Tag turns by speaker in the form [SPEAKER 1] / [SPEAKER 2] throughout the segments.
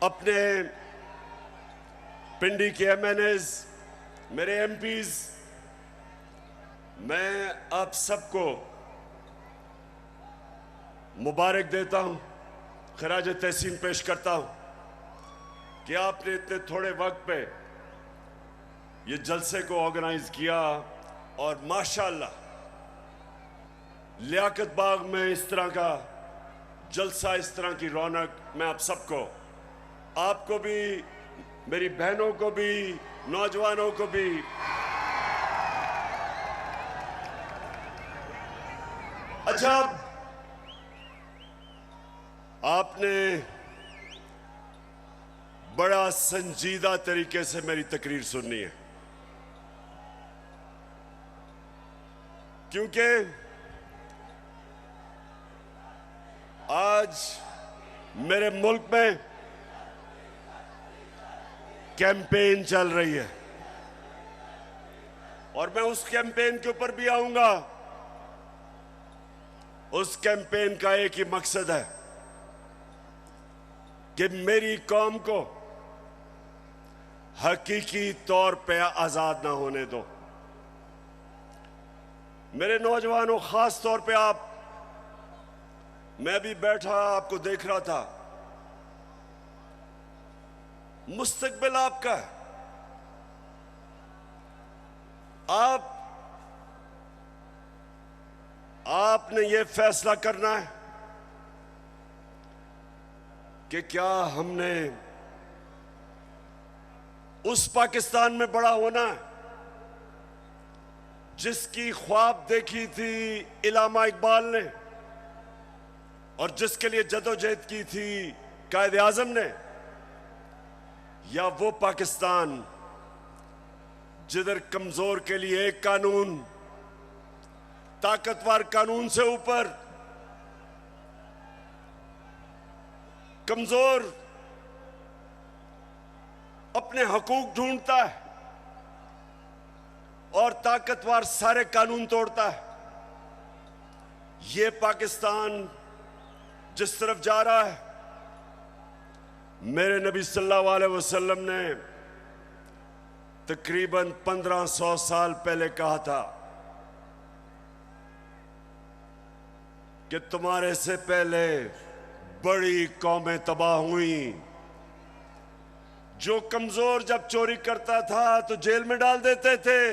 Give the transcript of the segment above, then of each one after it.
[SPEAKER 1] अपने पिंडी के एमएनएज, मेरे एमपीज, मैं आप सबको मुबारक देता हूं, खराज तहसीन पेश करता हूं कि आपने इतने थोड़े वक्त पे ये जलसे को ऑर्गेनाइज किया और माशाअल्लाह लियाकत बाग में इस तरह का जलसा, इस तरह की रौनक, मैं आप सबको, आपको भी, मेरी बहनों को भी, नौजवानों को भी अच्छा, आपने बड़ा संजीदा तरीके से मेरी तकरीर सुननी है, क्योंकि आज मेरे मुल्क में कैंपेन चल रही है और मैं उस कैंपेन के ऊपर भी आऊंगा। उस कैंपेन का एक ही मकसद है कि मेरी कौम को हकीकी तौर पे आजाद ना होने दो। मेरे नौजवानों, खास तौर पे आप, मैं भी बैठा आपको देख रहा था, मुस्तकबिल आपका है। आपने ये फैसला करना है कि क्या हमने उस पाकिस्तान में बड़ा होना है जिसकी ख्वाब देखी थी इल्लामा इकबाल ने और जिसके लिए जदोजहद की थी कायद आजम ने, या वो पाकिस्तान जिधर कमजोर के लिए एक कानून, ताकतवर कानून से ऊपर कमजोर अपने हकूक ढूंढता है और ताकतवर सारे कानून तोड़ता है। ये पाकिस्तान जिस तरफ जा रहा है, मेरे नबी सल्लल्लाहु अलैहि वसल्लम ने तकरीबन 1500 साल पहले कहा था कि तुम्हारे से पहले बड़ी कौमें तबाह हुई। जो कमजोर जब चोरी करता था तो जेल में डाल देते थे,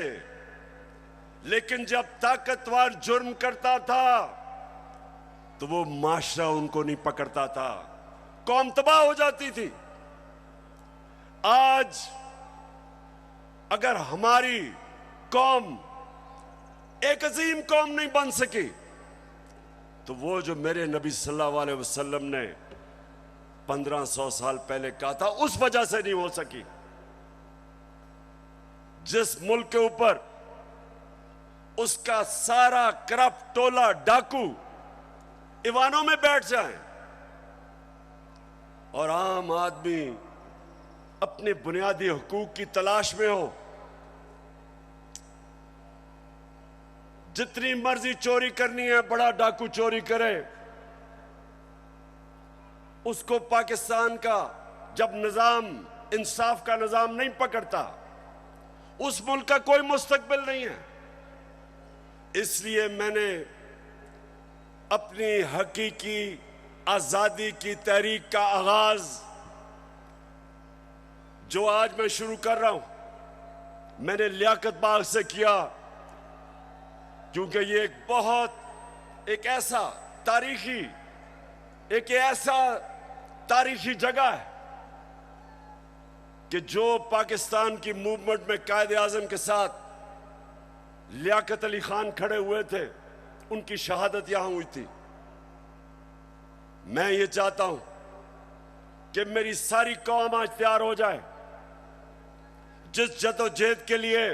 [SPEAKER 1] लेकिन जब ताकतवर जुर्म करता था तो वो माशरा उनको नहीं पकड़ता था, कौम तबाह हो जाती थी। आज अगर हमारी कौम एक अजीम कौम नहीं बन सकी तो वो जो मेरे नबी सल्लल्लाहु अलैहि वसल्लम ने 1500 साल पहले कहा था, उस वजह से नहीं हो सकी। जिस मुल्क के ऊपर उसका सारा करप्ट टोला डाकू ईवानों में बैठ जाए और आम आदमी अपने बुनियादी हुकूक की तलाश में हो, जितनी मर्जी चोरी करनी है बड़ा डाकू चोरी करे, उसको पाकिस्तान का जब निजाम, इंसाफ का निजाम नहीं पकड़ता, उस मुल्क का कोई मुस्तकबिल नहीं है। इसलिए मैंने अपनी हकीकी आजादी की तहरीक का आगाज जो आज मैं शुरू कर रहा हूं, मैंने लियाकत बाग से किया, क्योंकि ये एक ऐसा तारीखी जगह है कि जो पाकिस्तान की मूवमेंट में कायद आजम के साथ लियाकत अली खान खड़े हुए थे, उनकी शहादत यहां हुई थी। मैं ये चाहता हूं कि मेरी सारी कौम आज तैयार हो जाए। जिस जदोजहद के लिए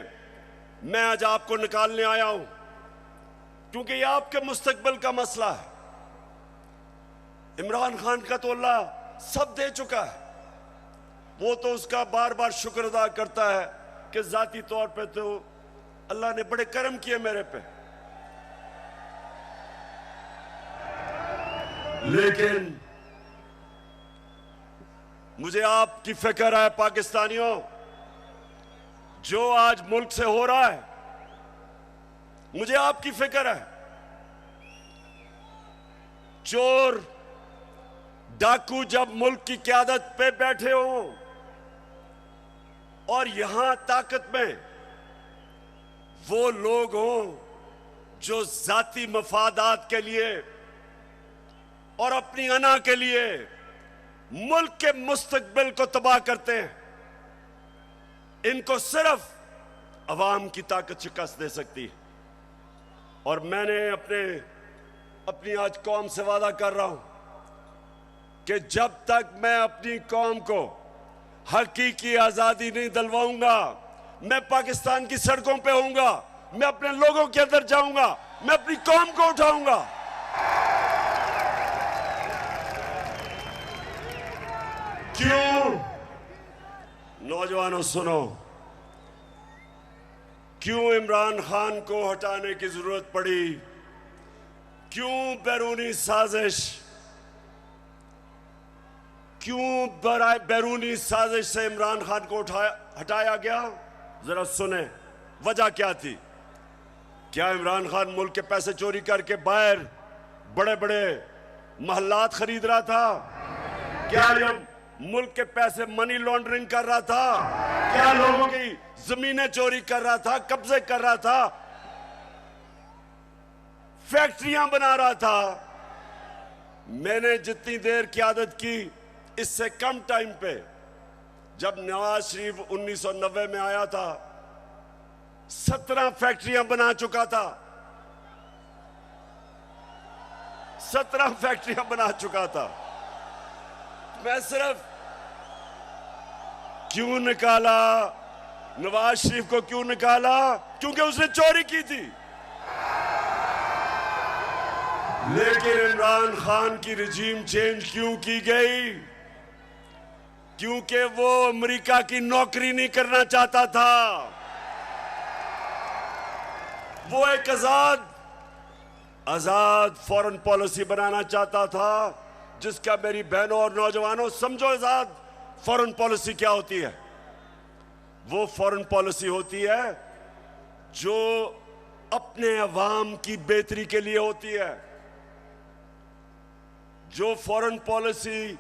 [SPEAKER 1] मैं आज आपको निकालने आया हूं, क्योंकि ये आपके मुस्तकबिल का मसला है। इमरान खान का तो अल्लाह सब दे चुका है, वो तो उसका बार बार शुक्र अदा करता है कि जाती तौर पे तो अल्लाह ने बड़े करम किए मेरे पे। लेकिन मुझे आपकी फिक्र है पाकिस्तानियों, जो आज मुल्क से हो रहा है, मुझे आपकी फिक्र है। चोर डाकू जब मुल्क की क़यादत पे बैठे हों और यहां ताकत में वो लोग हों जो जाती मफादात के लिए और अपनी अना के लिए मुल्क के मुस्तकबिल को तबाह करते हैं, इनको सिर्फ अवाम की ताकत शिकस्त दे सकती है। और मैंने अपनी आज कौम से वादा कर रहा हूं कि जब तक मैं अपनी कौम को हकीकी आजादी नहीं दिलवाऊंगा, मैं पाकिस्तान की सड़कों पे होऊंगा, मैं अपने लोगों के अंदर जाऊंगा, मैं अपनी कौम को उठाऊंगा। क्यों? नौजवानों सुनो, क्यों इमरान खान को हटाने की जरूरत पड़ी? क्यों बैरूनी साजिश, क्यों बैरूनी साजिश से इमरान खान को हटाया गया? जरा सुने, वजह क्या थी? क्या इमरान खान मुल्क के पैसे चोरी करके बाहर बड़े बड़े महल्लात खरीद रहा था? क्या ये मुल्क के पैसे मनी लॉन्ड्रिंग कर रहा था? क्या लोगों की जमीनें चोरी कर रहा था, कब्जे कर रहा था, फैक्ट्रियां बना रहा था? मैंने जितनी देर क़यादत की, इससे कम टाइम पे, जब नवाज शरीफ 1990 में आया था, 17 फैक्ट्रियां बना चुका था। 17 फैक्ट्रियां बना चुका था। मैं सिर्फ क्यों निकाला नवाज शरीफ को? क्यों निकाला? क्योंकि उसने चोरी की थी। लेकिन इमरान खान की रिजीम चेंज क्यों की गई? क्योंकि वो अमेरिका की नौकरी नहीं करना चाहता था। वो एक आजाद फॉरेन पॉलिसी बनाना चाहता था, जिसका मेरी बहनों और नौजवानों समझो आजाद फॉरेन पॉलिसी क्या होती है। वो फॉरेन पॉलिसी होती है जो अपने अवाम की बेहतरी के लिए होती है। जो फॉरेन पॉलिसी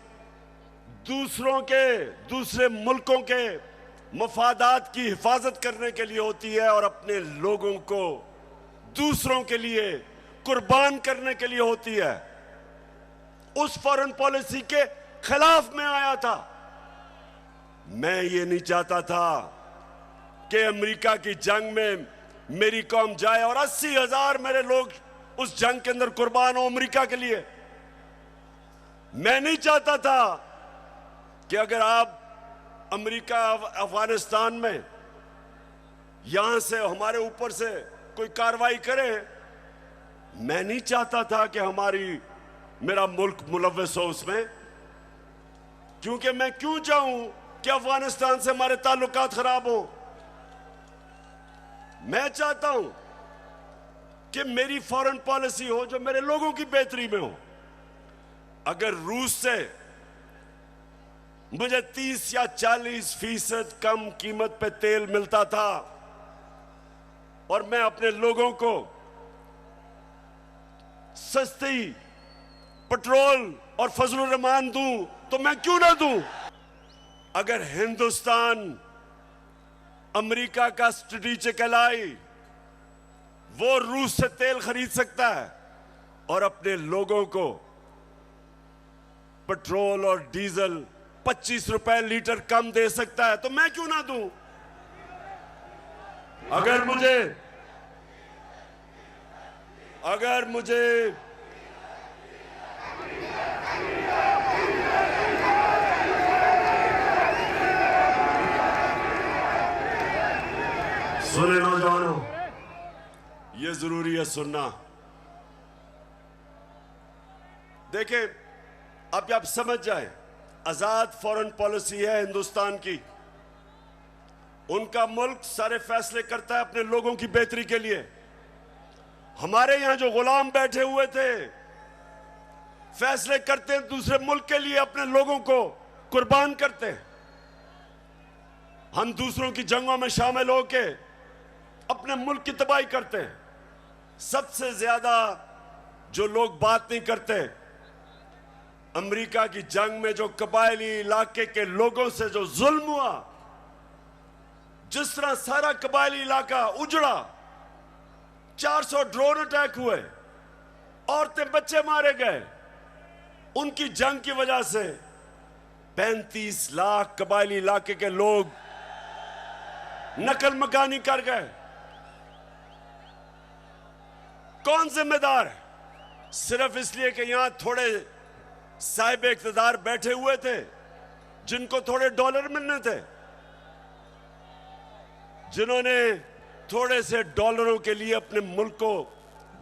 [SPEAKER 1] दूसरे मुल्कों के मफादात की हिफाजत करने के लिए होती है और अपने लोगों को दूसरों के लिए कुर्बान करने के लिए होती है, उस फॉरेन पॉलिसी के खिलाफ में आया था। मैं ये नहीं चाहता था कि अमेरिका की जंग में मेरी कौम जाए और 80,000 मेरे लोग उस जंग के अंदर कुर्बान हो अमेरिका के लिए। मैं नहीं चाहता था कि अगर आप अमेरिका अफगानिस्तान में यहां से हमारे ऊपर से कोई कार्रवाई करे, मैं नहीं चाहता था कि मेरा मुल्क मुलव्वस हो उसमें। क्योंकि मैं क्यों चाहूं कि अफगानिस्तान से हमारे ताल्लुकात खराब हो? मैं चाहता हूं कि मेरी फॉरेन पॉलिसी हो जो मेरे लोगों की बेहतरी में हो। अगर रूस से मुझे 30 या 40% कम कीमत पे तेल मिलता था और मैं अपने लोगों को सस्ती पेट्रोल और फजलुर रहमान दूं, तो मैं क्यों ना दूं? अगर हिंदुस्तान अमेरिका का स्ट्रेटेजिक एलाई, वो रूस से तेल खरीद सकता है और अपने लोगों को पेट्रोल और डीजल 25 रुपए लीटर कम दे सकता है, तो मैं क्यों ना दूं? अगर मुझे सुने नौजवानों, ये जरूरी है सुनना। देखें, अब आप समझ जाए, आजाद फॉरेन पॉलिसी है हिंदुस्तान की। उनका मुल्क सारे फैसले करता है अपने लोगों की बेहतरी के लिए। हमारे यहां जो गुलाम बैठे हुए थे, फैसले करते हैं दूसरे मुल्क के लिए, अपने लोगों को कुर्बान करते हैं। हम दूसरों की जंगों में शामिल होके अपने मुल्क की तबाही करते हैं। सबसे ज्यादा जो लोग बात नहीं करते, अमेरिका की जंग में जो कबायली इलाके के लोगों से जो जुल्म हुआ, जिस तरह सारा कबायली इलाका उजड़ा, 400 ड्रोन अटैक हुए, औरतें बच्चे मारे गए, उनकी जंग की वजह से 35 लाख कबायली इलाके के लोग नकल मकानी कर गए। कौन जिम्मेदार है? सिर्फ इसलिए कि यहां थोड़े साहिब इख्तिदार बैठे हुए थे जिनको थोड़े डॉलर मिलने थे, जिन्होंने थोड़े से डॉलरों के लिए अपने मुल्क को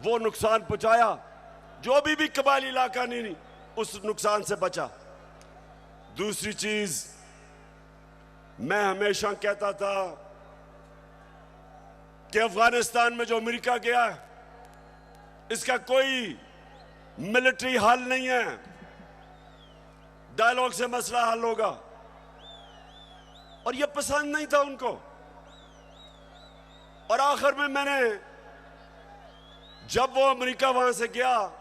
[SPEAKER 1] वो नुकसान पहुंचाया जो अभी भी कबायली इलाका नहीं उस नुकसान से बचा। दूसरी चीज, मैं हमेशा कहता था कि अफगानिस्तान में जो अमेरिका गया है, इसका कोई मिलिट्री हल नहीं है, डायलॉग से मसला हल होगा। और यह पसंद नहीं था उनको। और आखिर में मैंने, जब वो अमेरिका वहां से गया,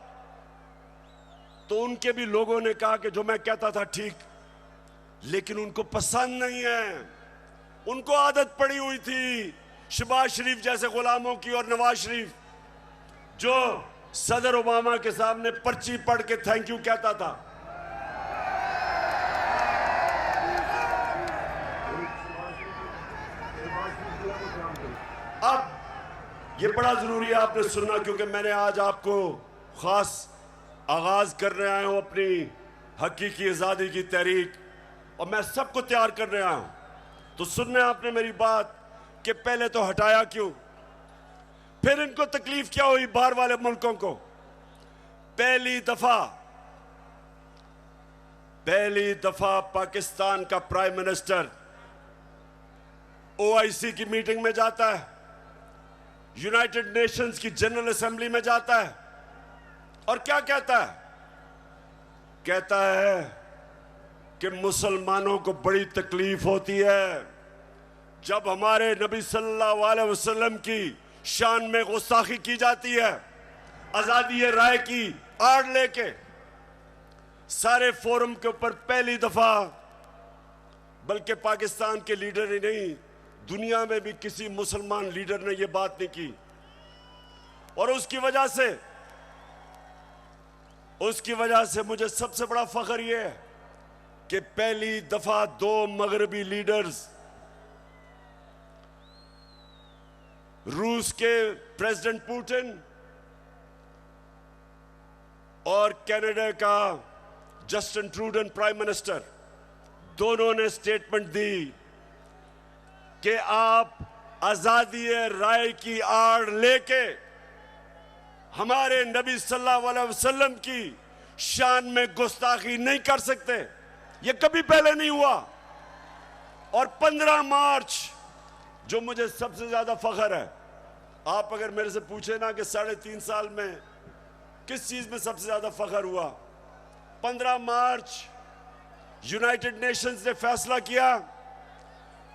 [SPEAKER 1] तो उनके भी लोगों ने कहा कि जो मैं कहता था ठीक, लेकिन उनको पसंद नहीं है। उनको आदत पड़ी हुई थी शहबाज शरीफ जैसे गुलामों की और नवाज शरीफ जो सदर ओबामा के सामने पर्ची पढ़ के थैंक यू कहता था। अब ये बड़ा जरूरी है आपने सुनना, क्योंकि मैंने आज आपको खास आगाज कर रहा हूं अपनी हकीकी आजादी की तहरीक, और मैं सबको तैयार कर रहा हूं। तो सुनना आपने मेरी बात कि पहले तो हटाया क्यों, फिर इनको तकलीफ क्या हुई बाहर वाले मुल्कों को। पहली दफा पाकिस्तान का प्राइम मिनिस्टर ओआईसी की मीटिंग में जाता है, यूनाइटेड नेशंस की जनरल असेंबली में जाता है, और क्या कहता है? कहता है कि मुसलमानों को बड़ी तकलीफ होती है जब हमारे नबी सल्लल्लाहु अलैहि वसल्लम की शान में गुस्ताखी की जाती है। आजादी राय की आड़ लेके सारे फोरम के ऊपर पहली दफा, बल्कि पाकिस्तान के लीडर ही नहीं, दुनिया में भी किसी मुसलमान लीडर ने यह बात नहीं की। और उसकी वजह से मुझे सबसे बड़ा फख्र यह है कि पहली दफा 2 मगरबी लीडर्स, रूस के प्रेसिडेंट पुतिन और कनाडा का जस्टिन ट्रूडो प्राइम मिनिस्टर, दोनों ने स्टेटमेंट दी कि आप आजादी राय की आड़ लेके हमारे नबी सल्लल्लाहु अलैहि वसल्लम की शान में गुस्ताखी नहीं कर सकते। यह कभी पहले नहीं हुआ। और 15 मार्च, जो मुझे सबसे ज्यादा फख्र है, आप अगर मेरे से पूछे ना कि 3.5 साल में किस चीज में सबसे ज्यादा फख्र हुआ, 15 मार्च यूनाइटेड नेशंस ने फैसला किया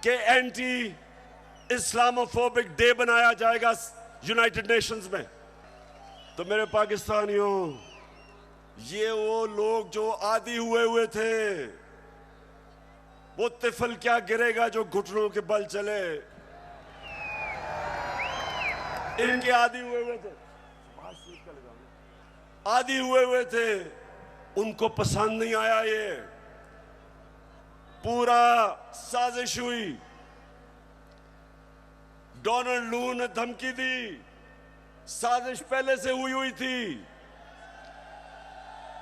[SPEAKER 1] कि एंटी इस्लामोफोबिक डे बनाया जाएगा यूनाइटेड नेशंस में। तो मेरे पाकिस्तानियों, ये वो लोग जो आदी हुए थे, वो तिफल क्या गिरेगा जो घुटनों के बल चले, इनके आदी हुए थे, उनको पसंद नहीं आया। ये पूरा साजिश हुई। डोनाल्ड लू ने धमकी दी, साजिश पहले से हुई थी,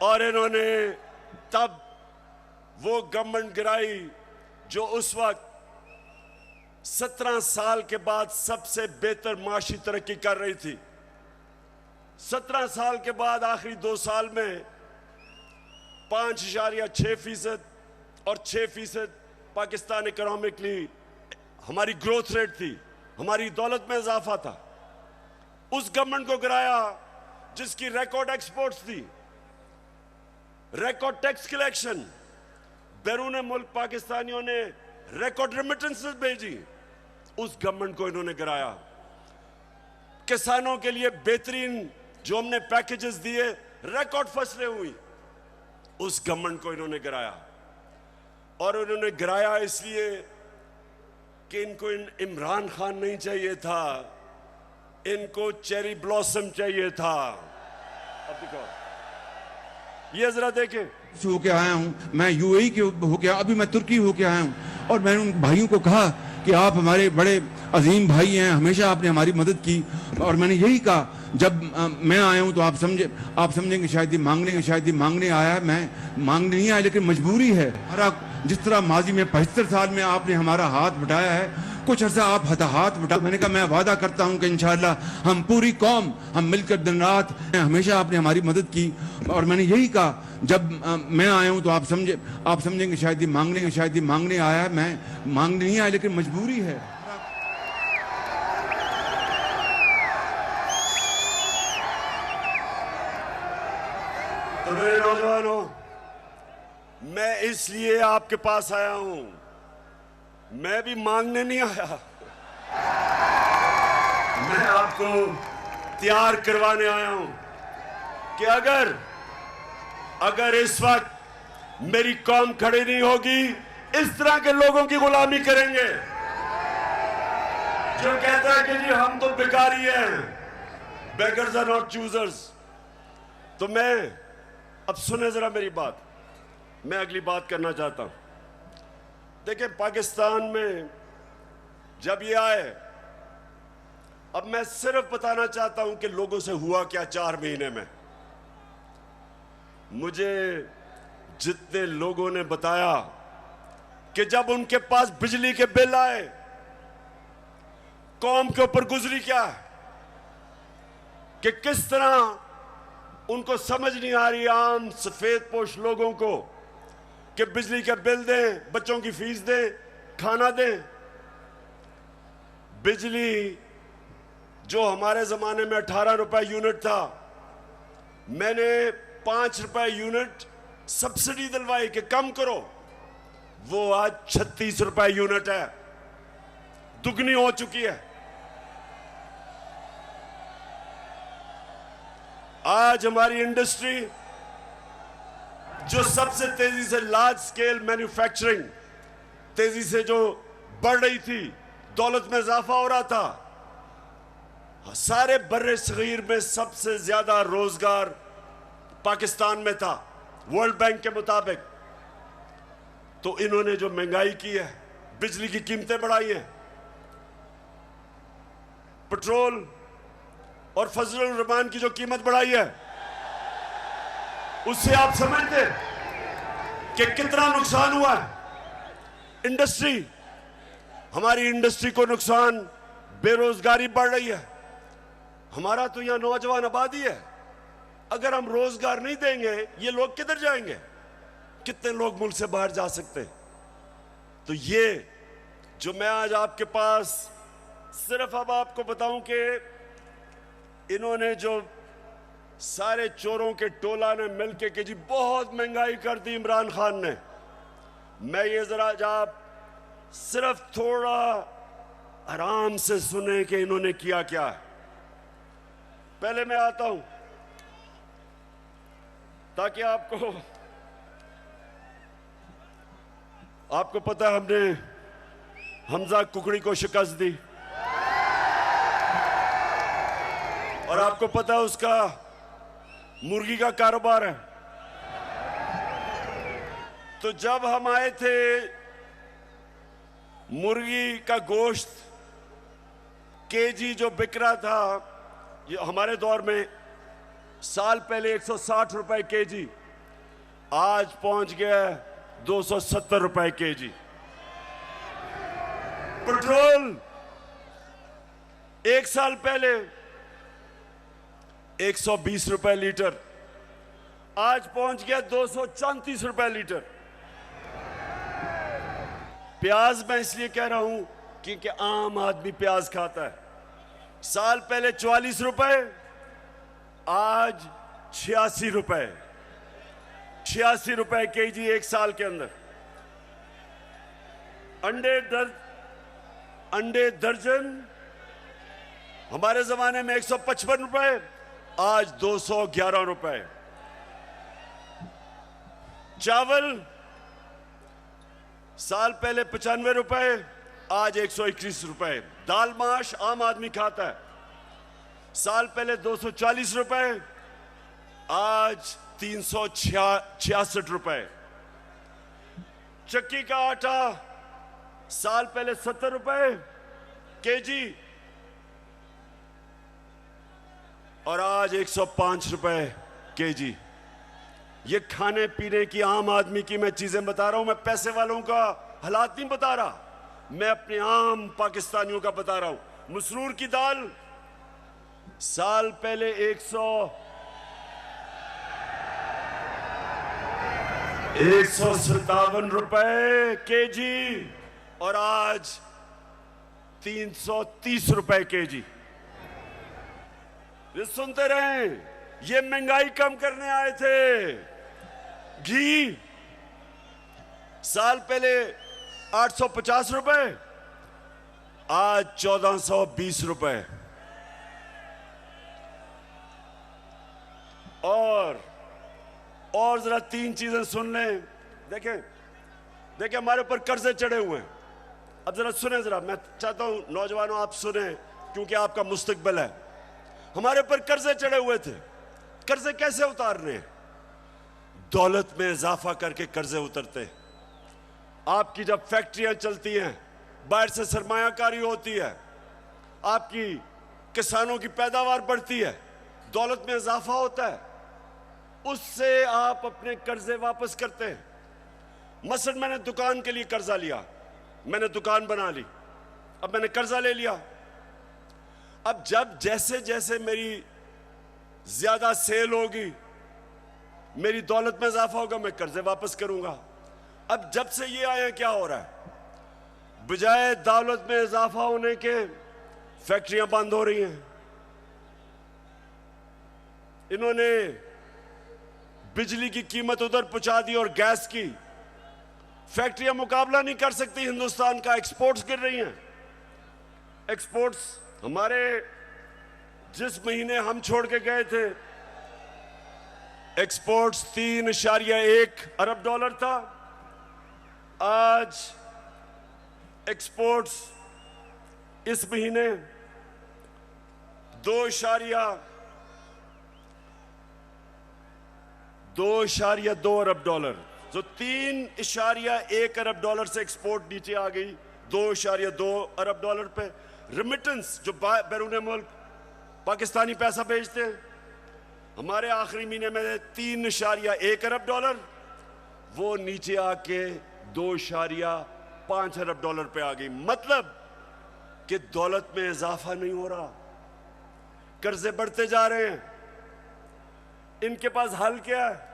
[SPEAKER 1] और इन्होंने तब वो गवर्नमेंट गिराई जो उस वक्त 17 साल के बाद सबसे बेहतर माशी तरक्की कर रही थी। 17 साल के बाद आखिरी 2 साल में 5.6% और 6% पाकिस्तान इकोनॉमिकली हमारी ग्रोथ रेट थी, हमारी दौलत में इजाफा था। उस गवर्नमेंट को गिराया जिसकी रिकॉर्ड एक्सपोर्ट्स थी, रिकॉर्ड टैक्स कलेक्शन, बैरून मुल्क पाकिस्तानियों ने रिकॉर्ड रेमिटेंसेस भेजी, उस गवर्नमेंट को इन्होंने गिराया। किसानों के लिए बेहतरीन जो हमने पैकेजेस दिए, रिकॉर्ड फसलें हुई, उस गवर्नमेंट को इन्होंने गिराया। और उन्होंने गिराया इसलिए कि इनको इमरान खान नहीं चाहिए था, इनको चेरी ब्लॉसम चाहिए था। अब देखो, ये जरा देखें।
[SPEAKER 2] होके आया हूँ मैं, यूएई के होके, अभी मैं तुर्की होके आया हूँ, और मैंने उन भाइयों को कहा कि आप हमारे बड़े अजीम भाई हैं, हमेशा आपने हमारी मदद की। और मैंने यही कहा, जब मैं आया हूँ तो आप समझेंगे शायद ये मांगने आया है। मैं मांगने नहीं आया, लेकिन मजबूरी है। हमारा जिस तरह माजी में 75 साल में आपने हमारा हाथ बटाया है, कुछ अर्सा आप हाथ बटा। मैंने कहा मैं वादा करता हूं कि इंशाअल्लाह हम पूरी कौम हम मिलकर दिन रात, हमेशा आपने हमारी मदद की। और मैंने यही कहा, जब मैं आया हूं तो आप समझेंगे शायद ये मांगने आया है। मैं मांगने नहीं आया, लेकिन मजबूरी है।
[SPEAKER 1] तो मेरे नौजवानों, मैं इसलिए आपके पास आया हूं, मैं भी मांगने नहीं आया, मैं आपको तैयार करवाने आया हूं कि अगर इस वक्त मेरी कौम खड़ी नहीं होगी, इस तरह के लोगों की गुलामी करेंगे जो कहता है कि जी हम तो भिखारी हैं, बेगर्स आर नॉट चूजर्स। तो मैं, अब सुने जरा मेरी बात, मैं अगली बात करना चाहता हूं। देखिए, पाकिस्तान में जब ये आए, अब मैं सिर्फ बताना चाहता हूं कि लोगों से हुआ क्या 4 महीने में। मुझे जितने लोगों ने बताया कि जब उनके पास बिजली के बिल आए, कौम के ऊपर गुजरी क्या, कि किस तरह उनको समझ नहीं आ रही, आम सफेद पोश लोगों को, कि बिजली के बिल दें, बच्चों की फीस दें, खाना दें। बिजली जो हमारे जमाने में 18 रुपए यूनिट था, मैंने 5 रुपए यूनिट सब्सिडी दिलवाई कि कम करो, वो आज 36 रुपए यूनिट है, दुगनी हो चुकी है। आज हमारी इंडस्ट्री जो सबसे तेजी से लार्ज स्केल मैन्युफैक्चरिंग तेजी से जो बढ़ रही थी, दौलत में इजाफा हो रहा था, सारे बर्रे सगीर में सबसे ज्यादा रोजगार पाकिस्तान में था वर्ल्ड बैंक के मुताबिक। तो इन्होंने जो महंगाई की है, बिजली की कीमतें बढ़ाई हैं, पेट्रोल और फजलुर रहमान की जो कीमत बढ़ाई है, उससे आप समझते कि कितना नुकसान हुआ है इंडस्ट्री, हमारी इंडस्ट्री को नुकसान, बेरोजगारी बढ़ रही है। हमारा तो यहां नौजवान आबादी है, अगर हम रोजगार नहीं देंगे ये लोग किधर जाएंगे? कितने लोग मुल्क से बाहर जा सकते हैं? तो ये जो मैं आज आपके पास सिर्फ अब आपको बताऊं कि इन्होंने जो सारे चोरों के टोला ने मिलके कि जी बहुत महंगाई कर दी इमरान खान ने, मैं ये जरा आप सिर्फ थोड़ा आराम से सुने कि इन्होंने किया क्या है। पहले मैं आता हूं ताकि आपको पता है हमने हमजा कुकड़ी को शिकस्त दी, और आपको पता है उसका मुर्गी का कारोबार है। तो जब हम आए थे, मुर्गी का गोश्त केजी जो बिक रहा था, ये हमारे दौर में साल पहले 160 रुपए केजी, आज पहुंच गया 270 रुपए केजी। पेट्रोल एक साल पहले 120 रुपए लीटर, आज पहुंच गया 234 रुपए लीटर। प्याज मैं इसलिए कह रहा हूं क्योंकि आम आदमी प्याज खाता है। साल पहले 44 रुपए, आज 86 रुपए, 86 रुपए केजी एक साल के अंदर। अंडे दर्जन हमारे जमाने में 155 रुपए, आज 211 रुपए। चावल साल पहले 95 रुपए, आज 121 रुपए। दाल माश आम आदमी खाता है, साल पहले 240 रुपए, आज 366 रुपए। चक्की का आटा साल पहले 70 रुपए केजी और आज 105 रुपए केजी। ये खाने पीने की आम आदमी की मैं चीजें बता रहा हूं, मैं पैसे वालों का हालात नहीं बता रहा, मैं अपने आम पाकिस्तानियों का बता रहा हूं। मसरूर की दाल साल पहले 157 रुपए केजी और आज 330 रुपए केजी। ये सुनते रहे, ये महंगाई कम करने आए थे। घी साल पहले 850 रुपए, आज 1420 रुपए। और जरा तीन चीजें सुन लें। देखें हमारे ऊपर कर्जे चढ़े हुए हैं। अब जरा सुने, जरा मैं चाहता हूं नौजवानों आप सुने, क्योंकि आपका मुस्तकबिल है। हमारे ऊपर कर्जे चढ़े हुए थे, कर्जे कैसे उतारने हैं? दौलत में इजाफा करके कर्जे उतरते हैं। आपकी जब फैक्ट्रियां चलती हैं, बाहर से सरमायाकारी होती है, आपकी किसानों की पैदावार बढ़ती है, दौलत में इजाफा होता है, उससे आप अपने कर्जे वापस करते हैं। मसलन मैंने दुकान के लिए कर्जा लिया, मैंने दुकान बना ली, अब मैंने कर्जा ले लिया। अब जब जैसे जैसे मेरी ज्यादा सेल होगी, मेरी दौलत में इजाफा होगा, मैं कर्जे वापस करूंगा। अब जब से ये आया, क्या हो रहा है? बजाय दौलत में इजाफा होने के फैक्ट्रियां बंद हो रही हैं। इन्होंने बिजली की कीमत उधर पहुंचा दी और गैस की। फैक्ट्रियां मुकाबला नहीं कर सकती हिंदुस्तान का, एक्सपोर्ट्स गिर रही हैं। एक्सपोर्ट्स हमारे जिस महीने हम छोड़ के गए थे, एक्सपोर्ट्स 3.1 अरब डॉलर था, आज एक्सपोर्ट्स इस महीने 2.2 अरब डॉलर, जो 3.1 अरब डॉलर से एक्सपोर्ट नीचे आ गई 2.2 अरब डॉलर पे। रिमिटेंस जो बैरून मुल्क पाकिस्तानी पैसा भेजते हैं, हमारे आखिरी महीने में 3.1 अरब डॉलर, वो नीचे आके 2.5 अरब डॉलर पे आ गई। मतलब कि दौलत में इजाफा नहीं हो रहा, कर्जे बढ़ते जा रहे हैं। इनके पास हल क्या है?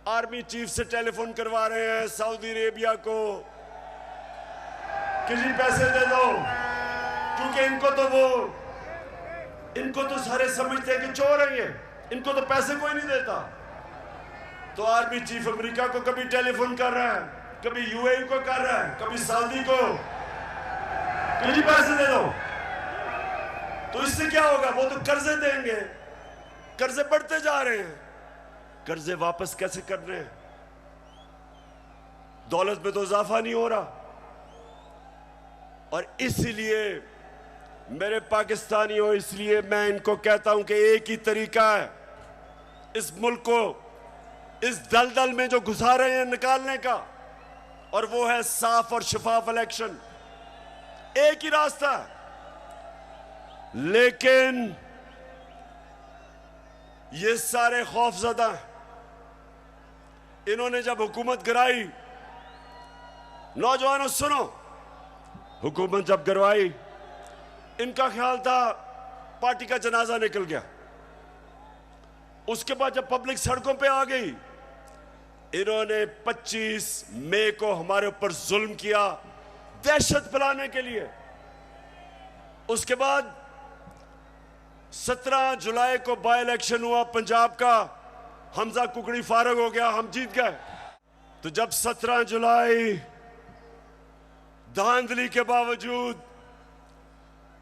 [SPEAKER 1] आर्मी चीफ से टेलीफोन करवा रहे हैं सऊदी अरेबिया को कि जी पैसे दे दो, क्योंकि इनको तो सारे समझते हैं कि चोर है ये, इनको तो पैसे कोई नहीं देता। तो आर्मी चीफ अमेरिका को कभी टेलीफोन कर रहा है, कभी यूएई को कर रहा है, कभी सऊदी को कि जी पैसे दे दो। तो इससे क्या होगा? वो तो कर्जे देंगे, कर्जे बढ़ते जा रहे हैं, कर्जे वापस कैसे कर रहे हैं? दौलत में तो इजाफा नहीं हो रहा। और इसलिए मेरे पाकिस्तानियों, इसलिए मैं इनको कहता हूं कि एक ही तरीका है इस मुल्क को इस दलदल में जो घुसा रहे हैं निकालने का, और वो है साफ और शफाफ इलेक्शन। एक ही रास्ता है। लेकिन ये सारे खौफजदा हैं। इन्होंने जब हुकूमत गिराई, नौजवानों सुनो, हुकूमत जब गिरवाई, इनका ख्याल था पार्टी का जनाजा निकल गया। उसके बाद जब पब्लिक सड़कों पे आ गई, इन्होंने 25 मई को हमारे ऊपर जुल्म किया दहशत फैलाने के लिए। उसके बाद 17 जुलाई को बाई इलेक्शन हुआ पंजाब का, हमजा कुकड़ी फारग हो गया, हम जीत गए। तो जब 17 जुलाई धांधली के बावजूद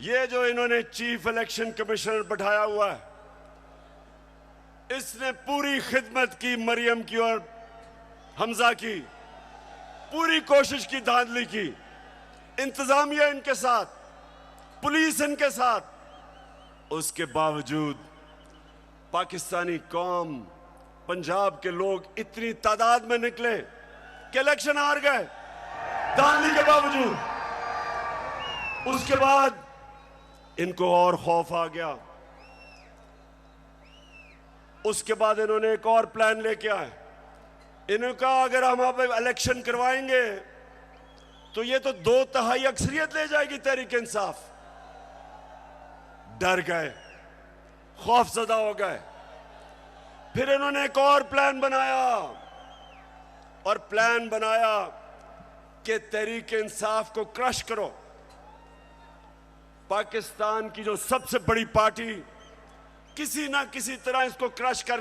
[SPEAKER 1] ये जो इन्होंने चीफ इलेक्शन कमिश्नर बैठाया हुआ है, इसने पूरी खिदमत की मरियम की और हमजा की, पूरी कोशिश की, धांधली की, इंतजामिया इनके साथ, पुलिस इनके साथ। उसके बावजूद पाकिस्तानी कौम, पंजाब के लोग इतनी तादाद में निकले कि इलेक्शन हार गए, धांधली के बावजूद। उसके बाद इनको और खौफ आ गया। उसके बाद इन्होंने एक और प्लान लेके आए। इन्होंने कहा अगर हम अब इलेक्शन करवाएंगे तो ये तो 2/3 अक्सरियत ले जाएगी तहरीक इंसाफ। डर गए, खौफजदा हो गए। फिर इन्होंने एक और प्लान बनाया, और प्लान बनाया कि तहरीक इंसाफ को क्रश करो। पाकिस्तान की जो सबसे बड़ी पार्टी, किसी ना किसी तरह इसको क्रश कर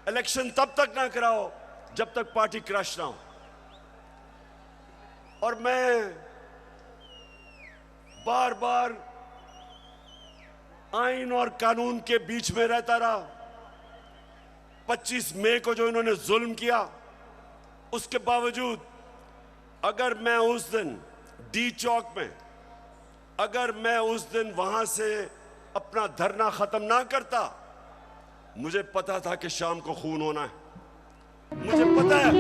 [SPEAKER 1] इलेक्शन तब तक ना कराओ जब तक पार्टी क्रश ना हो। और मैं बार बार आइन और कानून के बीच में रहता रहा। 25 मई को जो इन्होंने जुल्म किया, उसके बावजूद अगर मैं उस दिन डी चौक में, अगर मैं उस दिन वहां से अपना धरना खत्म ना करता, मुझे पता था कि शाम को खून होना है। मुझे पता है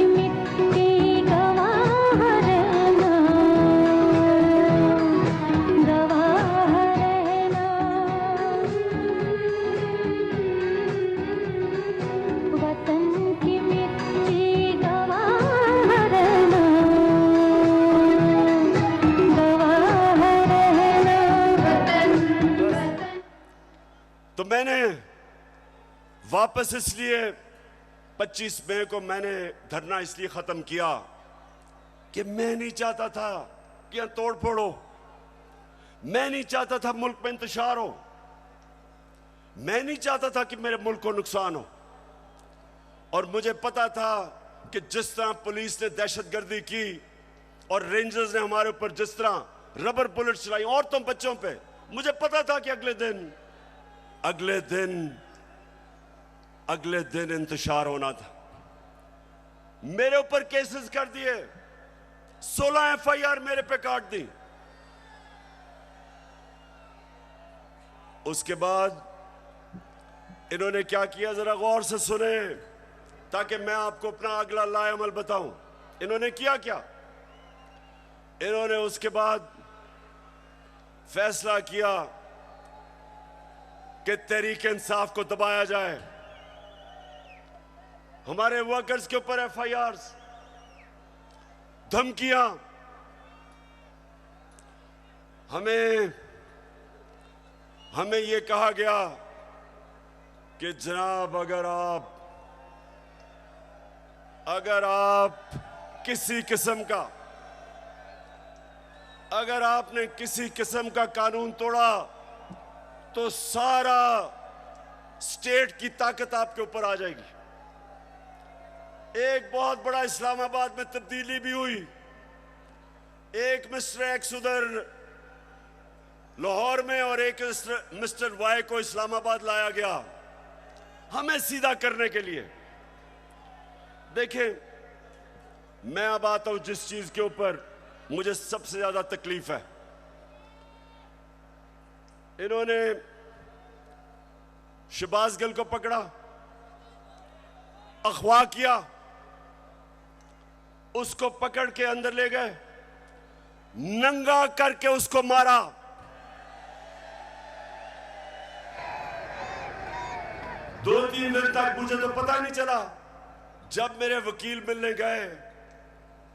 [SPEAKER 1] तो मैंने वापस इसलिए 25 मई को मैंने धरना इसलिए खत्म किया कि मैं नहीं चाहता था कि यहां तोड़ फोड़ हो, मैं नहीं चाहता था मुल्क में इंतशार हो, मैं नहीं चाहता था कि मेरे मुल्क को नुकसान हो। और मुझे पता था कि जिस तरह पुलिस ने दहशतगर्दी की और रेंजर्स ने हमारे ऊपर जिस तरह रबर बुलेट चलाई औरतों बच्चों पे, मुझे पता था कि अगले दिन इंतशार होना था। मेरे ऊपर केसेस कर दिए, 16 FIR मेरे पे काट दी। उसके बाद इन्होंने क्या किया, जरा गौर से सुने ताकि मैं आपको अपना अगला लाएअमल बताऊं। इन्होंने किया क्या? इन्होंने उसके बाद फैसला किया कि तहरीक इंसाफ को दबाया जाए। हमारे वर्कर्स के ऊपर FIRs, धमकियां, हमें यह कहा गया कि जनाब अगर आप किसी किस्म का, अगर आपने किसी किस्म का कानून तोड़ा तो सारा स्टेट की ताकत आपके ऊपर आ जाएगी। एक बहुत बड़ा इस्लामाबाद में तब्दीली भी हुई। एक मिस्टर एक्स उधर लाहौर में और एक मिस्टर वाई को इस्लामाबाद लाया गया हमें सीधा करने के लिए। देखें, मैं अब आता हूं जिस चीज के ऊपर मुझे सबसे ज्यादा तकलीफ है। इन्होंने शहबाज गिल को पकड़ा, अगवा किया, उसको पकड़ के अंदर ले गए, नंगा करके उसको मारा। दो तीन दिन तक मुझे तो पता नहीं चला। जब मेरे वकील मिलने गए,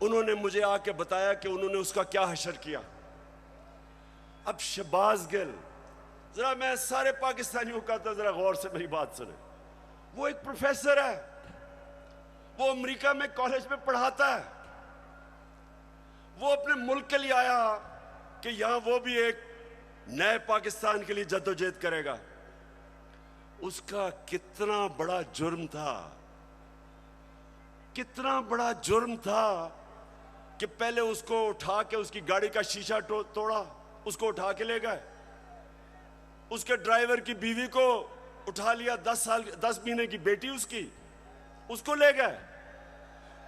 [SPEAKER 1] उन्होंने मुझे आके बताया कि उन्होंने उसका क्या हशर किया। अब शहबाज गिल, जरा मैं सारे पाकिस्तानियों का था, जरा गौर से मेरी बात सुने। वो एक प्रोफेसर है, वो अमेरिका में कॉलेज में पढ़ाता है। वो अपने मुल्क के लिए आया कि यहां वो भी एक नए पाकिस्तान के लिए जद्दोजहद करेगा। उसका कितना बड़ा जुर्म था, कितना बड़ा जुर्म था कि पहले उसको उठा के उसकी गाड़ी का शीशा तोड़ा, उसको उठा के ले गए, उसके ड्राइवर की बीवी को उठा लिया, 10 महीने की बेटी उसको ले गए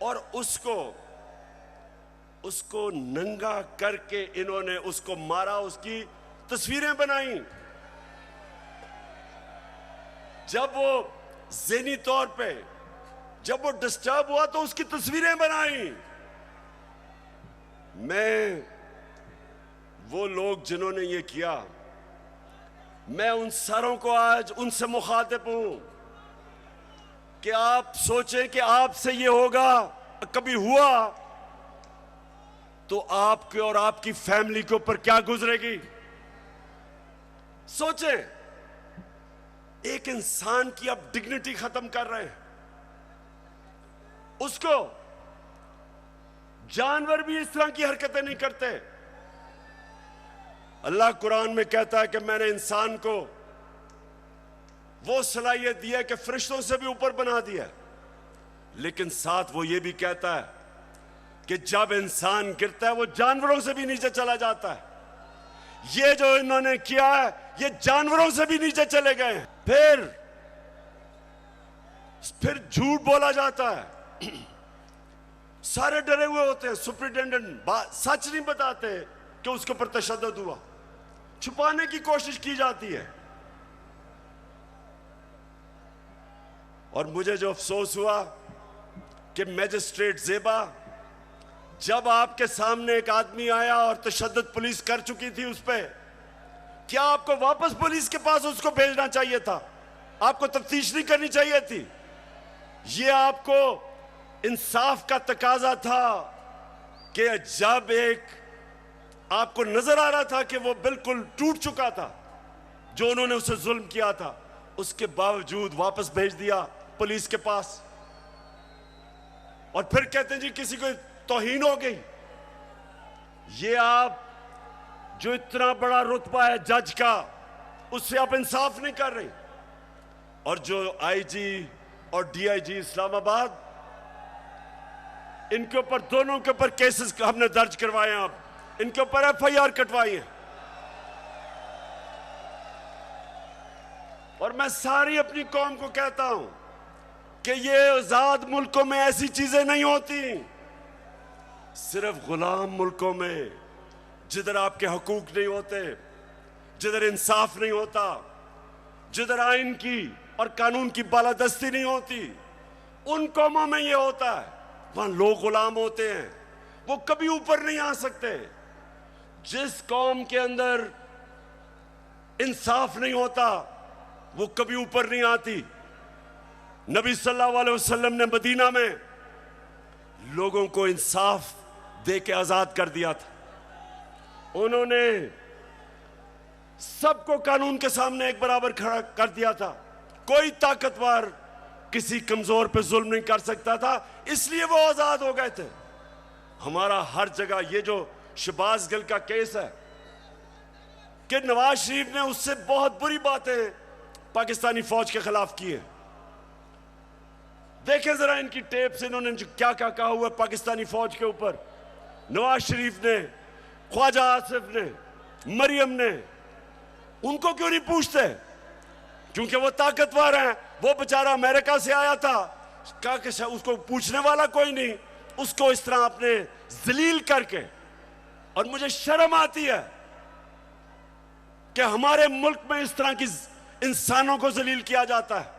[SPEAKER 1] और उसको नंगा करके इन्होंने उसको मारा, उसकी तस्वीरें बनाई। जब वो ज़हनी तौर पे जब वो डिस्टर्ब हुआ तो उसकी तस्वीरें बनाई। मैं वो लोग जिन्होंने ये किया, मैं उन सारों को आज उनसे मुखातिब हूं कि आप सोचें कि आपसे ये होगा, कभी हुआ तो आपके और आपकी फैमिली के ऊपर क्या गुजरेगी। सोचें, एक इंसान की आप डिग्निटी खत्म कर रहे हैं, उसको जानवर भी इस तरह की हरकतें नहीं करते। अल्लाह कुरान में कहता है कि मैंने इंसान को वो सलाहियत दी है कि फरिश्तों से भी ऊपर बना दिया, लेकिन साथ वो ये भी कहता है कि जब इंसान गिरता है वो जानवरों से भी नीचे चला जाता है। ये जो इन्होंने किया है ये जानवरों से भी नीचे चले गए हैं। फिर झूठ बोला जाता है, सारे डरे हुए होते हैं, सुपरिटेंडेंट सच नहीं बताते कि उसके ऊपर तशद्दुद हुआ, छुपाने की कोशिश की जाती है। और मुझे जो अफसोस हुआ कि मैजिस्ट्रेट ज़ेबा, जब आपके सामने एक आदमी आया और तशद्दुद पुलिस कर चुकी थी उस पर, क्या आपको वापस पुलिस के पास उसको भेजना चाहिए था? आपको तफ्तीश नहीं करनी चाहिए थी? ये आपको इंसाफ का तकाजा था कि जब एक आपको नजर आ रहा था कि वो बिल्कुल टूट चुका था, जो उन्होंने उसे जुल्म किया था, उसके बावजूद वापस भेज दिया पुलिस के पास, और फिर कहते हैं जी किसी को तौहीन हो गई। ये आप जो इतना बड़ा रुतबा है जज का, उससे आप इंसाफ नहीं कर रहे। और जो आईजी और डीआईजी इस्लामाबाद, इनके ऊपर, दोनों के ऊपर केसेस हमने दर्ज करवाए हैं, आप इनके ऊपर एफआईआर कटवाई है। और मैं सारी अपनी कौम को कहता हूं कि ये आजाद मुल्कों में ऐसी चीजें नहीं होती। सिर्फ गुलाम मुल्कों में, जिधर आपके हकूक नहीं होते, जिधर इंसाफ नहीं होता, जिधर आइन की और कानून की बालादस्ती नहीं होती, उन कौमों में यह होता है। वहां लोग गुलाम होते हैं, वो कभी ऊपर नहीं आ सकते। जिस कौम के अंदर इंसाफ नहीं होता वो कभी ऊपर नहीं आती। नबी सल्लल्लाहु अलैहि वसल्लम ने मदीना में लोगों को इंसाफ दे के आजाद कर दिया था। उन्होंने सबको कानून के सामने एक बराबर खड़ा कर दिया था। कोई ताकतवर किसी कमजोर पे जुल्म नहीं कर सकता था, इसलिए वो आजाद हो गए थे। हमारा हर जगह ये जो शहबाज गिल का केस है कि नवाज शरीफ ने उससे बहुत बुरी बातें पाकिस्तानी फौज के खिलाफ की है। देखें जरा इनकी टेप से इन्होंने क्या क्या कहा हुआ पाकिस्तानी फौज के ऊपर। नवाज शरीफ ने, ख्वाजा आसिफ ने, मरियम ने, उनको क्यों नहीं पूछते? क्योंकि वो ताकतवर हैं। वो बेचारा अमेरिका से आया था, कहा कि उसको पूछने वाला कोई नहीं, उसको इस तरह आपने जलील करके। और मुझे शर्म आती है कि हमारे मुल्क में इस तरह की इंसानों को जलील किया जाता है।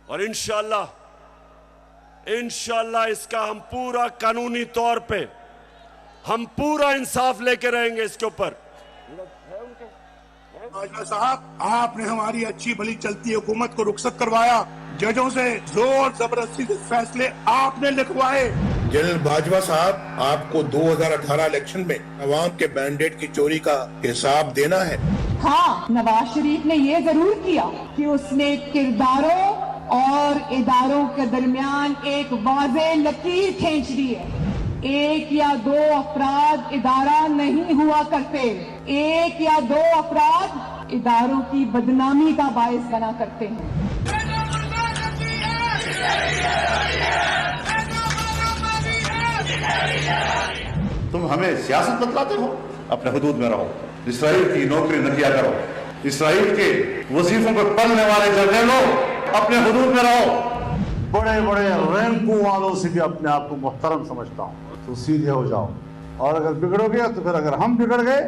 [SPEAKER 1] और इंशाअल्लाह इसका हम पूरा कानूनी तौर पे हम पूरा इंसाफ लेके रहेंगे इसके ऊपर।
[SPEAKER 3] बाजवा साहब, आपने हमारी अच्छी भली चलती हुकूमत को रुखसत करवाया, जजों से जोर जबरदस्ती से फैसले आपने लिखवाए।
[SPEAKER 4] जनरल बाजवा साहब, आपको 2018 इलेक्शन में अवाम के मैंडेट की चोरी का हिसाब देना है।
[SPEAKER 5] हाँ, नवाज शरीफ ने ये जरूर किया कि उसने किरदारों और इदारों के दरमियान एक वाज़ेह लकीर खींच दी है। एक या दो अफराद इदारा नहीं हुआ करते, एक या दो अफराद इदारों की बदनामी का बायस बना करते हैं।
[SPEAKER 6] तुम हमें सियासत बतलाते हो, अपने हुदूद में रहो। इसराइल की नौकरी न किया करो। इसराइल के वजीफों पर पलने वाले जर्नलों, अपने हुदूद में रहो। बड़े बड़े रैंकों वालों से भी अपने आप को मुहतरम समझता हूँ। तो सीधे हो जाओ, और अगर बिगड़ोगे तो फिर अगर हम बिगड़ गए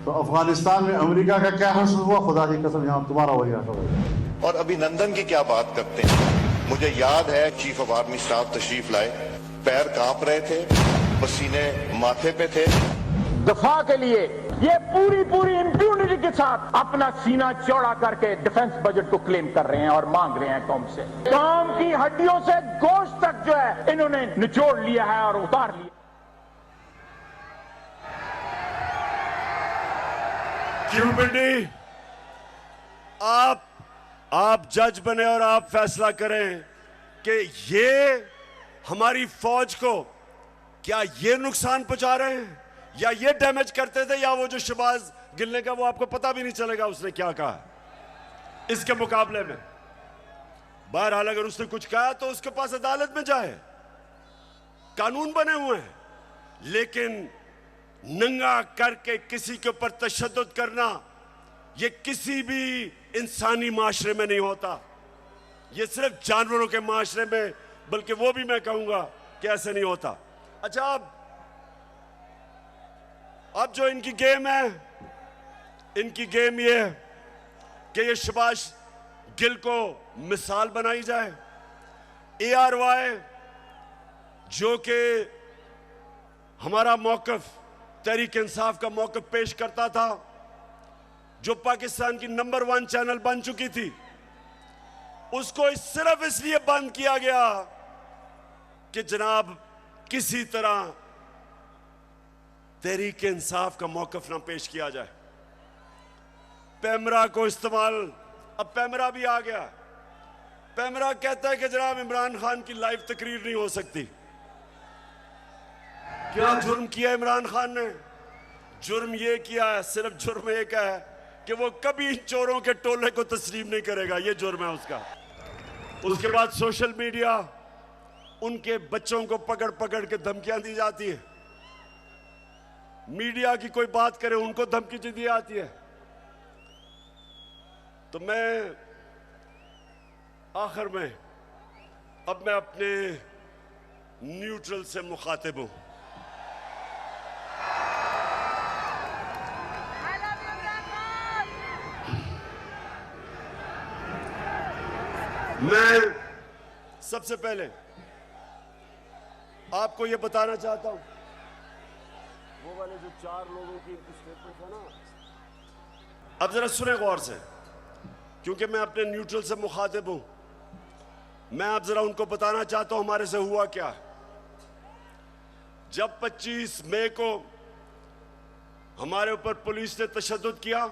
[SPEAKER 6] तो अफगानिस्तान में अमेरिका का क्या हश्र हुआ, खुदा की कसम यहाँ तुम्हारा वही हश्र होगा।
[SPEAKER 7] और अभिनंदन की क्या बात करते हैं। मुझे याद है चीफ ऑफ आर्मी स्टाफ तशरीफ लाए, पैर कांप रहे थे, पसीने माथे पे थे।
[SPEAKER 8] दफा के लिए ये पूरी इंप्यूनिटी के साथ अपना सीना चौड़ा करके डिफेंस बजट को क्लेम कर रहे हैं और मांग रहे हैं कौम से। कौम की हड्डियों से गोश्त तक जो है इन्होंने निचोड़ लिया है और उतार लिया।
[SPEAKER 1] क्यों पिंडी, आप जज बने और आप फैसला करें कि ये हमारी फौज को क्या ये नुकसान पहुंचा रहे हैं या ये डैमेज करते थे, या वो जो शहबाज गिल ने का वो आपको पता भी नहीं चलेगा उसने क्या कहा इसके मुकाबले में। बहरहाल अगर उसने कुछ कहा तो उसके पास अदालत में जाए, कानून बने हुए हैं। लेकिन नंगा करके किसी के ऊपर तशद्दुद करना ये किसी भी इंसानी माशरे में नहीं होता, ये सिर्फ जानवरों के माशरे में, बल्कि वो भी मैं कहूंगा कि ऐसे नहीं होता। अच्छा, अब जो इनकी गेम है, इनकी गेम ये है कि ये शहबाज गिल को मिसाल बनाई जाए। ARY जो कि हमारा मौकफ, तहरीक इंसाफ का मौकफ पेश करता था, जो पाकिस्तान की नंबर 1 चैनल बन चुकी थी, उसको सिर्फ इसलिए बंद किया गया कि जनाब किसी तरह तहरीक इंसाफ का मौकफ ना पेश किया जाए। पैमरा को इस्तेमाल, अब पैमरा भी आ गया। पैमरा कहता है कि जनाब इमरान खान की लाइव तकरीर नहीं हो सकती। क्या जुर्म किया इमरान खान ने? जुर्म ये किया है, सिर्फ जुर्म एक है कि वो कभी इन चोरों के टोले को तस्लीम नहीं करेगा, ये जुर्म है उसका। उसके बाद सोशल मीडिया, उनके बच्चों को पकड़ पकड़ के धमकियां दी जाती है। मीडिया की कोई बात करे उनको धमकी दी जाती है। तो मैं आखिर में अब मैं अपने न्यूट्रल से मुखातिब हूं। मैं सबसे पहले आपको यह बताना चाहता हूं, वो वाले जो 4 लोगों की स्टेटमेंट है ना, अब जरा सुने गौर से, क्योंकि मैं अपने न्यूट्रल से मुखातिब हूं। मैं अब जरा उनको बताना चाहता हूं हमारे से हुआ क्या। जब 25 मई को हमारे ऊपर पुलिस ने तशद्दुद किया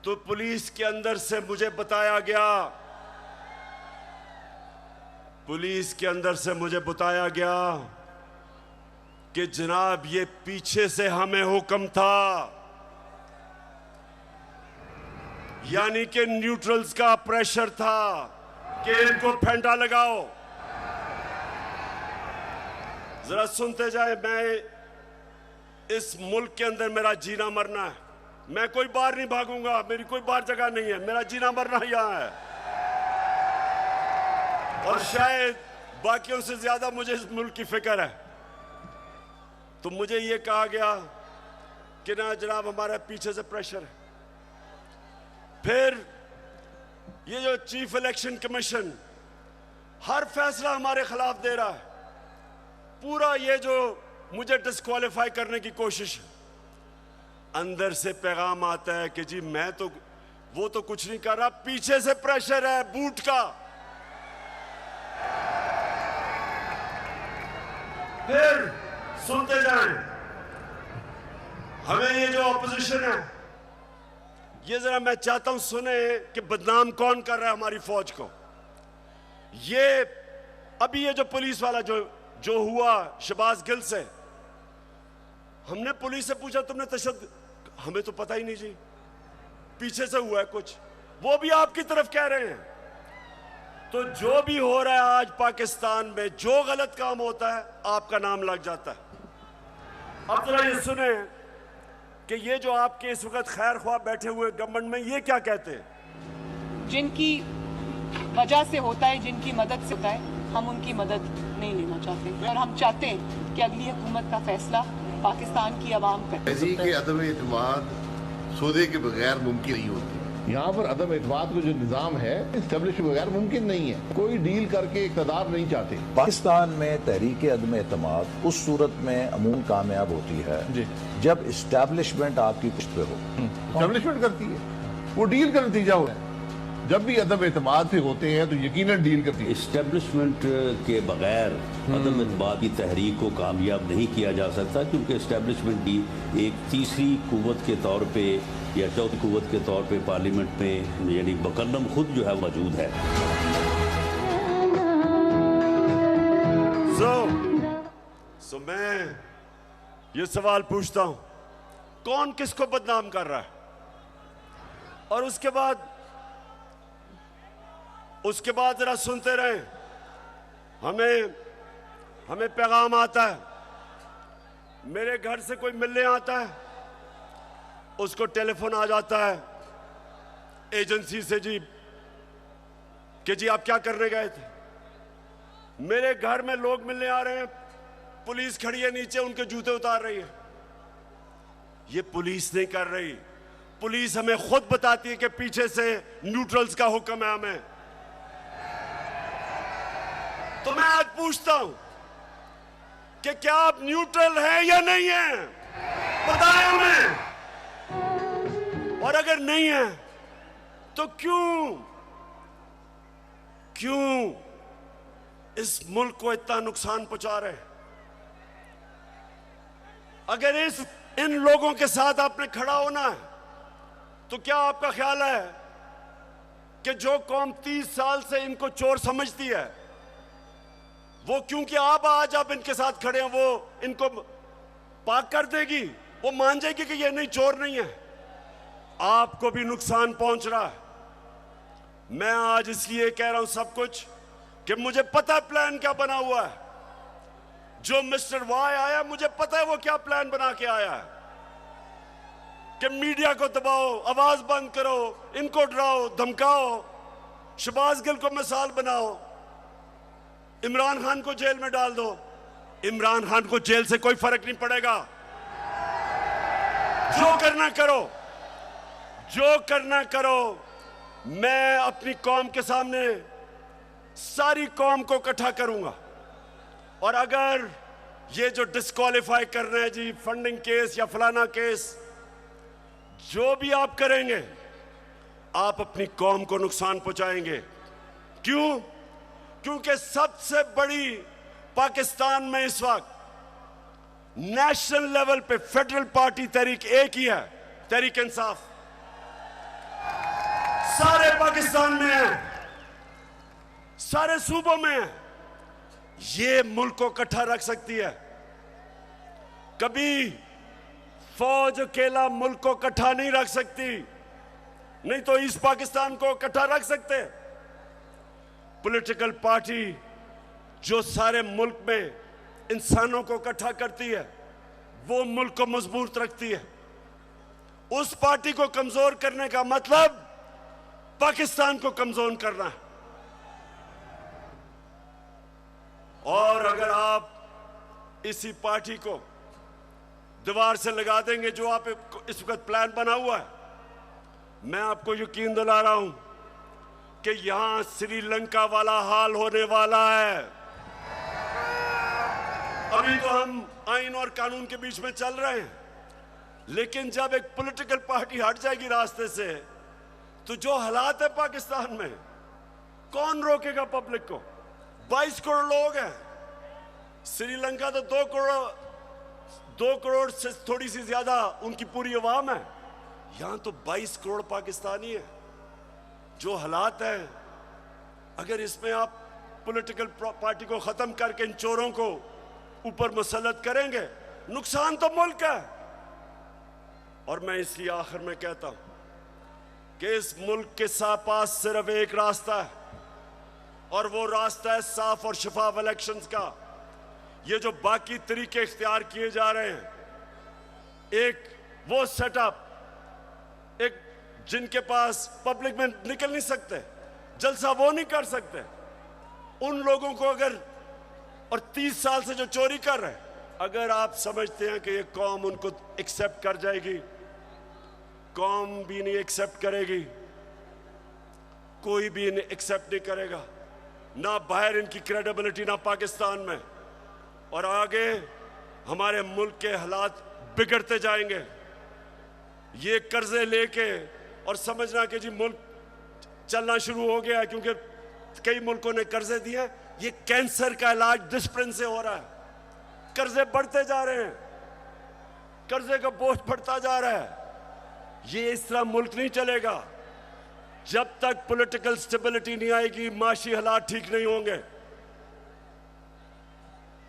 [SPEAKER 1] तो पुलिस के अंदर से मुझे बताया गया, पुलिस के अंदर से मुझे बताया गया कि जनाब ये पीछे से हमें हुक्म था, यानी कि न्यूट्रल्स का प्रेशर था कि इनको फेंटा लगाओ। जरा सुनते जाए, मैं इस मुल्क के अंदर मेरा जीना मरना है, मैं कोई बाहर नहीं भागूंगा, मेरी कोई बाहर जगह नहीं है, मेरा जीना मरना यहां है। और शायद बाकियों से ज्यादा मुझे इस मुल्क की फिक्र है। तो मुझे ये कहा गया कि ना जनाब हमारे पीछे से प्रेशर है। फिर ये जो चीफ इलेक्शन कमीशन हर फैसला हमारे खिलाफ दे रहा है, पूरा ये जो मुझे डिस्क्वालीफाई करने की कोशिश है, अंदर से पैगाम आता है कि जी मैं तो वो तो कुछ नहीं कर रहा, पीछे से प्रेशर है बूट का। फिर सुनते जाएं, हमें ये जो ऑपोजिशन है, ये जरा मैं चाहता हूं सुने कि बदनाम कौन कर रहा है हमारी फौज को। ये अभी ये जो पुलिस वाला जो हुआ शहबाज गिल से, हमने पुलिस से पूछा तुमने तशद्दुद, हमें तो पता ही नहीं जी, पीछे से हुआ है कुछ, वो भी आपकी तरफ कह रहे हैं। तो जो भी हो रहा है आज पाकिस्तान में, जो गलत काम होता है, आपका नाम लग जाता है। अब जरा ये सुने कि ये जो आपके इस वक्त खैर ख्वाह बैठे हुए गवर्नमेंट में, ये क्या कहते हैं?
[SPEAKER 5] जिनकी वजह से होता है, जिनकी मदद से होता है, हम उनकी मदद नहीं लेना चाहते और हम चाहते हैं कि अगली हुकूमत का फैसला पाकिस्तान की आवाम करे।
[SPEAKER 9] तहरीक अदम एतमाद सौदे के बगैर मुमकिन नहीं होती। यहाँ पर अदम एतमाद का जो निज़ाम है इस्टेब्लिश के बगैर मुमकिन नहीं है। कोई डील करके इक़्तिदार नहीं चाहते।
[SPEAKER 10] पाकिस्तान में तहरीक अदम एतमाद उस सूरत में अमूमन कामयाब होती है जब इस्टेब्लिशमेंट आपकी पुष्ट पे हो।
[SPEAKER 9] इस्टेब्लिशमेंट करती है, वो डील का नतीजा होता है। जब भी अदम एतमाद से होते हैं तो यकीनन डील करती है।
[SPEAKER 11] इस्टेब्लिशमेंट के बगैर अदम एतमाद की तहरीक को कामयाब नहीं किया जा सकता, क्योंकि इस्टेब्लिशमेंट भी एक तीसरी कुव्वत के तौर पे या चौथी कुव्वत के तौर पे पार्लियामेंट में यानी मुकर्रम खुद जो है मौजूद है।
[SPEAKER 1] सो मैं ये सवाल पूछता हूं, कौन किसको बदनाम कर रहा है? और उसके बाद जरा सुनते रहें। हमें पैगाम आता है, मेरे घर से कोई मिलने आता है, उसको टेलीफोन आ जाता है एजेंसी से, जी कि जी आप क्या करने गए थे? मेरे घर में लोग मिलने आ रहे हैं, पुलिस खड़ी है नीचे, उनके जूते उतार रही है। ये पुलिस नहीं कर रही, पुलिस हमें खुद बताती है कि पीछे से न्यूट्रल्स का हुक्म है हमें। तो मैं आज पूछता हूं कि क्या आप न्यूट्रल हैं या नहीं हैं? बताएं हमें। और अगर नहीं है तो क्यों इस मुल्क को इतना नुकसान पहुंचा रहे हैं? अगर इन लोगों के साथ आपने खड़ा होना है तो क्या आपका ख्याल है कि जो कौम 30 साल से इनको चोर समझती है, वो क्योंकि आप आज इनके साथ खड़े हैं, वो इनको पाक कर देगी? वो मान जाएगी कि ये नहीं, चोर नहीं है? आपको भी नुकसान पहुंच रहा है। मैं आज इसलिए कह रहा हूं सब कुछ कि मुझे पता है प्लान क्या बना हुआ है। जो मिस्टर वाई आया, मुझे पता है वो क्या प्लान बना के आया है कि मीडिया को दबाओ, आवाज बंद करो, इनको डराओ धमकाओ, शहबाज गिल को मिसाल बनाओ, इमरान खान को जेल में डाल दो। इमरान खान को जेल से कोई फर्क नहीं पड़ेगा। जो करना करो, जो करना करो। मैं अपनी कौम के सामने सारी कौम को इकट्ठा करूंगा, और अगर ये जो डिस्क्वालीफाई कर रहे हैं जी, फंडिंग केस या फलाना केस, जो भी आप करेंगे, आप अपनी कौम को नुकसान पहुंचाएंगे। क्यों? क्योंकि सबसे बड़ी पाकिस्तान में इस वक्त नेशनल लेवल पे फेडरल पार्टी तहरीक एक ही है, तहरीक इंसाफ। सारे पाकिस्तान में है, सारे सूबों में है। ये मुल्क को इकट्ठा रख सकती है। कभी फौज अकेला मुल्क को इकट्ठा नहीं रख सकती, नहीं तो ईस्ट पाकिस्तान को इकट्ठा रख सकते। पॉलिटिकल पार्टी जो सारे मुल्क में इंसानों को इकट्ठा करती है, वो मुल्क को मजबूत रखती है। उस पार्टी को कमजोर करने का मतलब पाकिस्तान को कमजोर करना है। और अगर आप इसी पार्टी को दीवार से लगा देंगे, जो आप इस वक्त प्लान बना हुआ है, मैं आपको यकीन दिला रहा हूं कि यहां श्रीलंका वाला हाल होने वाला है। अभी तो हम आइन और कानून के बीच में चल रहे हैं, लेकिन जब एक पॉलिटिकल पार्टी हट जाएगी रास्ते से, तो जो हालात है पाकिस्तान में, कौन रोकेगा पब्लिक को? 22 करोड़ लोग हैं। श्रीलंका तो 2 करोड़ से थोड़ी सी ज्यादा उनकी पूरी आवाम है। यहां तो 22 करोड़ पाकिस्तानी है। जो हालात है, अगर इसमें आप पॉलिटिकल पार्टी को खत्म करके इन चोरों को ऊपर मुसल्लत करेंगे, नुकसान तो मुल्क है। और मैं इसलिए आखिर में कहता हूं कि इस मुल्क के पास सिर्फ एक रास्ता है, और वो रास्ता है साफ और शफाफ इलेक्शंस का। ये जो बाकी तरीके इख्तियार किए जा रहे हैं, एक वो सेटअप, एक जिनके पास पब्लिक में निकल नहीं सकते, जलसा वो नहीं कर सकते, उन लोगों को अगर, और 30 साल से जो चोरी कर रहे हैं, अगर आप समझते हैं कि ये कौम उनको एक्सेप्ट कर जाएगी, कौम भी नहीं एक्सेप्ट करेगी, कोई भी इन्हें एक्सेप्ट नहीं करेगा, ना बाहर इनकी क्रेडिबिलिटी, ना पाकिस्तान में, और आगे हमारे मुल्क के हालात बिगड़ते जाएंगे। ये कर्जे लेके और समझना कि जी मुल्क चलना शुरू हो गया है क्योंकि कई मुल्कों ने कर्जे दिए, ये कैंसर का इलाज डिस्प्रिन से हो रहा है। कर्जे बढ़ते जा रहे हैं, कर्जे का बोझ बढ़ता जा रहा है। ये इस तरह मुल्क नहीं चलेगा जब तक पॉलिटिकल स्टेबिलिटी नहीं आएगी, माशी हालात ठीक नहीं होंगे।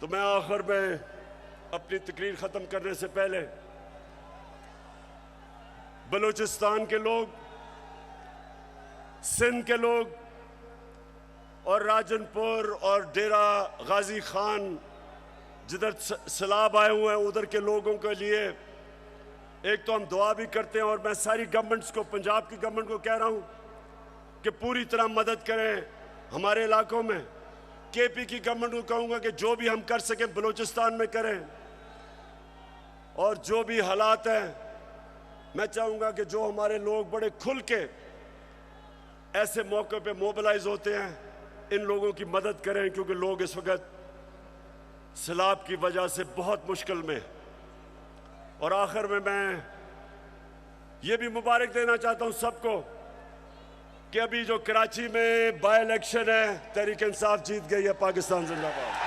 [SPEAKER 1] तो मैं आखिर में अपनी तकरीर खत्म करने से पहले बलूचिस्तान के लोग, सिंध के लोग और राजनपुर और डेरा गाजी खान जिधर सैलाब आए हुए हैं उधर के लोगों के लिए एक तो हम दुआ भी करते हैं, और मैं सारी गवर्नमेंट्स को, पंजाब की गवर्नमेंट को कह रहा हूं कि पूरी तरह मदद करें हमारे इलाकों में। केपी की गवर्नमेंट को कहूंगा कि जो भी हम कर सकें बलूचिस्तान में करें, और जो भी हालात हैं मैं चाहूंगा कि जो हमारे लोग बड़े खुल के ऐसे मौके पे मोबिलाइज होते हैं, इन लोगों की मदद करें, क्योंकि लोग इस वक्त सैलाब की वजह से बहुत मुश्किल में। और आखिर में मैं ये भी मुबारक देना चाहता हूं सबको कि अभी जो कराची में बाय इलेक्शन है, तहरीक इंसाफ जीत गई है। पाकिस्तान जिंदाबाद।